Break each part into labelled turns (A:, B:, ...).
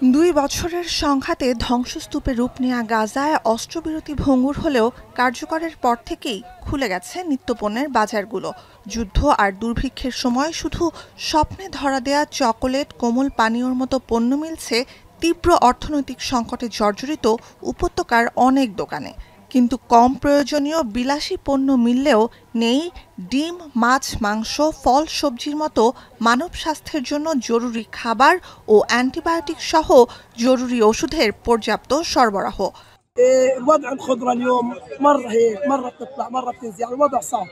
A: 2 বছরের সংঘাতে ধ্বংসস্তূপে রূপ নেয়া গাজায় অস্ত্রবিরতি ভঙ্গুর হলেও কার্যকরের পর থেকেই খুলে গেছে নিত্যপণ্যের বাজারগুলো। যুদ্ধ আর দুর্ভিক্ষের সময় শুধু স্বপ্নে ধরা দেয়া চকোলেট, কোমল পানীয়র মতো পণ্য মিলছে তীব্র অর্থনৈতিক সংকটে জর্জরিত উপত্যকার অনেক দোকানে। কিন্তু কম প্রয়োজনীয় বিলাসী পণ্য মিললেও নেই ডিম, মাছ, মাংস, ফল, সবজির মতো মানব স্বাস্থ্যের জন্য জরুরি খাবার ও অ্যান্টিবায়োটিক সহ জরুরি ওষুধের পর্যাপ্ত সরবরাহ।
B: الوضع الخضره اليوم مره هيك مره بتطلع مره بتنزل يعني الوضع صعب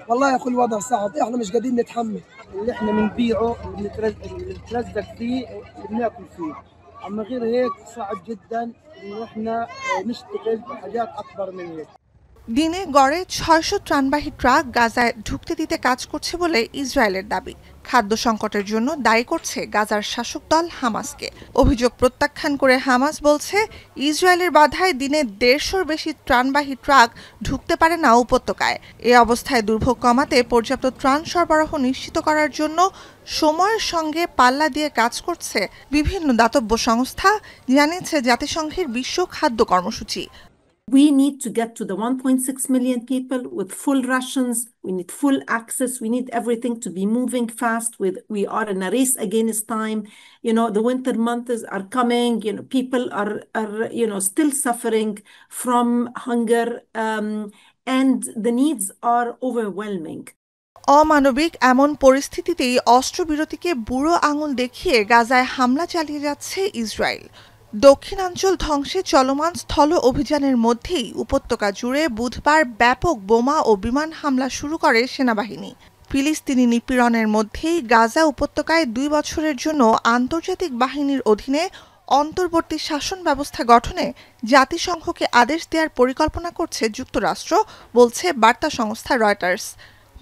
B: والله يا اخوي الوضع صعب احنا مش قادرين نتحمل
C: اللي احنا بنبيعه اللي بنترزق فيه اللي بناكل فيه اما غير هيك صعب جدا انه احنا نشتغل بحاجات اكبر من هيك।
A: দিনে গড়ে 600 ত্রাণবাহী ট্রাক গাজায় ঢুকতে দিতে কাজ করছে বলে ইসরায়েলের দাবি। খাদ্য সংকটের জন্য দায়ী করছে গাজার শাসক দল হামাসকে। অভিযোগ প্রত্যাখ্যান করে হামাস বলছে, ইসরায়েলের বাধায় দিনে 150-র বেশি ত্রাণবাহী ট্রাক ঢুকতে পারে না উপত্যকায়। এ অবস্থায় দুর্ভোগ কমাতে পর্যাপ্ত ত্রাণ সরবরাহ নিশ্চিত করার জন্য সময়ের সঙ্গে পাল্লা দিয়ে কাজ করছে বিভিন্ন দাতব্য সংস্থা, জানিয়েছে জাতিসংঘের বিশ্ব খাদ্য কর্মসূচি।
D: We need to get to the 1.6 million people with full rations. We need full access. We need everything to be moving fast. We are in a race against time. You know, the winter months are coming. You know, people are still suffering from hunger, and the needs are overwhelming.
A: অমানবিক এমন পরিস্থিতিতেই অস্ত্রবিরতিকে বুড়ো আঙুল দেখিয়ে গাজায় হামলা চালিয়ে যাচ্ছে ইসরায়েল। দক্ষিণাঞ্চল ধ্বংসে চলমান স্থল অভিযানের মধ্যেই উপত্যকা জুড়ে বুধবার ব্যাপক বোমা ও বিমান হামলা শুরু করে সেনাবাহিনী। ফিলিস্তিনি নিপীড়নের মধ্যেই গাজা উপত্যকায় 2 বছরের জন্য আন্তর্জাতিক বাহিনীর অধীনে অন্তর্বর্তী শাসন ব্যবস্থা গঠনে জাতিসংঘকে আদেশ দেওয়ার পরিকল্পনা করছে যুক্তরাষ্ট্র, বলছে বার্তা সংস্থা রয়টার্স।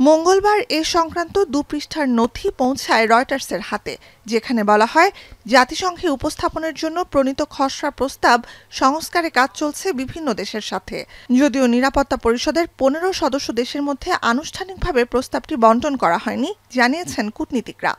A: মঙ্গলবার এ সংক্রান্ত 2 পৃষ্ঠার নথি পৌঁছায় রয়টার্সের হাতে, যেখানে বলা হয় জাতিসংঘে উপস্থাপনের জন্য প্রণীত খসড়া প্রস্তাব সংস্কারে কাজ চলছে বিভিন্ন দেশের সাথে। যদিও নিরাপত্তা পরিষদের 15 সদস্য দেশের মধ্যে আনুষ্ঠানিকভাবে প্রস্তাবটি বণ্টন করা হয়নি, জানিয়েছেন কূটনীতিকরা।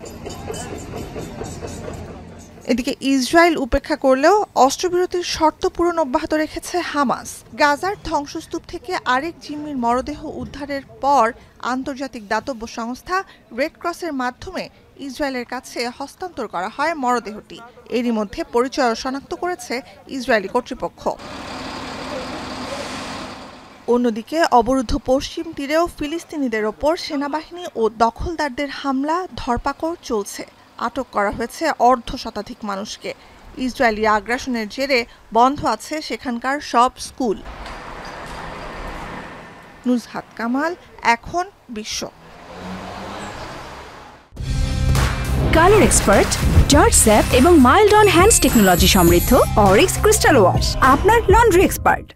A: এদিকে ইসরায়েল উপেক্ষা করলেও অস্ত্রবিরতির শর্ত পূরণ অব্যাহত রেখেছে হামাস। গাজার ধ্বংসস্তূপ থেকে আরেক জিম্মির মরদেহ উদ্ধারের পর আন্তর্জাতিক দাতব্য সংস্থা রেড ক্রসের মাধ্যমে ইসরায়েলের কাছে হস্তান্তর করা হয় মরদেহটি। এরই মধ্যে পরিচয় শনাক্ত করেছে ইসরায়েলি কর্তৃপক্ষ। অন্যদিকে অবরুদ্ধ পশ্চিম তীরেও ফিলিস্তিনিদের ওপর সেনাবাহিনী ও দখলদারদের হামলা ধরপাকড় চলছে। আটক করা হয়েছে অর্ধশতাধিক মানুষকে। ইসরায়েলি আগ্রাসনের জেরে বন্ধ আছে সেখানকার সব স্কুল। নুজহাত কামাল, এখন বিশ্ব।
E: কালার এক্সপার্ট, জর্জ স্যাপ এবং মাইল্ড অন হ্যান্ডস টেকনোলজি সমৃদ্ধ অরিক্স ক্রিস্টাল ওয়াশ আপনার লন্ড্রি এক্সপার্ট।